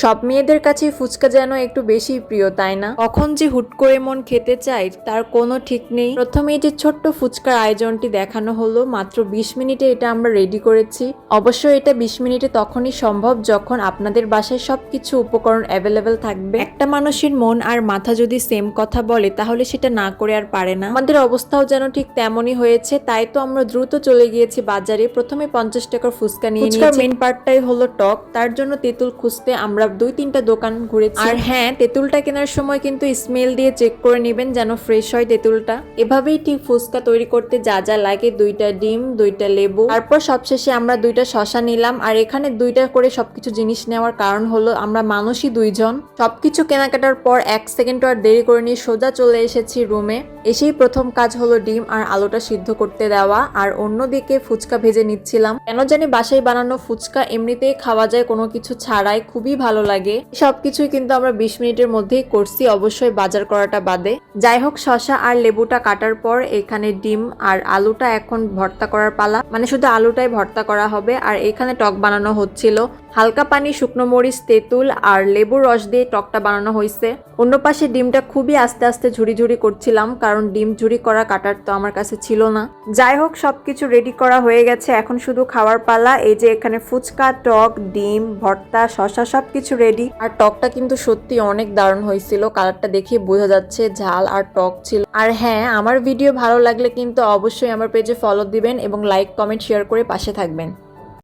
সব মেয়েদের কাছে ফুচকা যেন একটু বেশি প্রিয়, তাই না? কখন যে হুট করে মন খেতে চায় তার কোনো ঠিক নেই। প্রথমে এই যে ছোট্ট ফুচকার আয়োজনটি দেখানো হলো, মাত্র 20 মিনিটে এটা আমরা রেডি করেছি। অবশ্য এটা 20 মিনিটে তখনই সম্ভব যখন আপনাদের বাসায় সবকিছু উপকরণ অ্যাভেলেবেল থাকবে। একটা মানুষের মন আর মাথা যদি সেম কথা বলে তাহলে সেটা না করে আর পারে না। আমাদের অবস্থাও যেন ঠিক তেমনই হয়েছে, তাই তো আমরা দ্রুত চলে গিয়েছি বাজারে। প্রথমে 50 টাকার ফুচকা নিয়ে নিয়েছি। মেন পার্টটাই হলো টক, তার জন্য তেঁতুল খুঁজতে আমরা 2-3টা দোকান ঘুরেছি। আর হ্যাঁ, তেঁতুলটা কেনার সময় কিন্তু স্মেল দিয়ে চেক করে নেবেন যেন ফ্রেশ হয় তেঁতুলটা। এভাবেই ঠিক ফুচকা তৈরি করতে যা যা লাগে, 2টা ডিম, 2টা লেবু, তারপর সবশেষে আমরা 2টা শসা নিলাম। আর এখানে 2টা করে সবকিছু জিনিস নেওয়ার কারণ হলো আমরা মানুষই 2জন। সবকিছু কেনাকাটার পর 1 সেকেন্ডও আর দেরি করে নিয়ে সোজা চলে এসেছি রুমে। এসেই প্রথম কাজ হলো ডিম আর আলুটা সিদ্ধ করতে দেওয়া, আর অন্যদিকে ফুচকা ভেজে নিচ্ছিলাম। কেন জানি বাসায় বানানো ফুচকা এমনিতেই খাওয়া যায় কোনো কিছু ছাড়াই, খুবই ভালো লাগে। সবকিছুই কিন্তু আমরা 20 মিনিটের মধ্যেই করছি, অবশ্যই বাজার করাটা বাদে। যাই হোক, শসা আর লেবুটা কাটার পর এখানে ডিম আর আলুটা এখন ভর্তা করার পালা, মানে শুধু আলুটাই ভর্তা করা হবে। আর এখানে টক বানানো হচ্ছিল, হালকা পানি, শুকনো মরিচ, তেঁতুল আর লেবুর রস দিয়ে টকটা বানানো হয়েছে। অন্য পাশে ডিমটা খুবই আস্তে আস্তে ঝুড়ি ঝুড়ি করছিলাম, কারণ ডিম ঝুড়ি করা কাটার তো আমার কাছে ছিল না। যাই হোক, সবকিছু রেডি করা হয়ে গেছে, এখন শুধু খাওয়ার পালা। এই যে এখানে ফুচকা, টক, ডিম, ভর্তা, শসা সবকিছু রেডি। আর টকটা কিন্তু সত্যি অনেক দারুণ হয়েছিল, কালারটা দেখে বোঝা যাচ্ছে ঝাল আর টক ছিল। আর হ্যাঁ, আমার ভিডিও ভালো লাগলে কিন্তু অবশ্যই আমার পেজে ফলো দিবেন এবং লাইক, কমেন্ট, শেয়ার করে পাশে থাকবেন।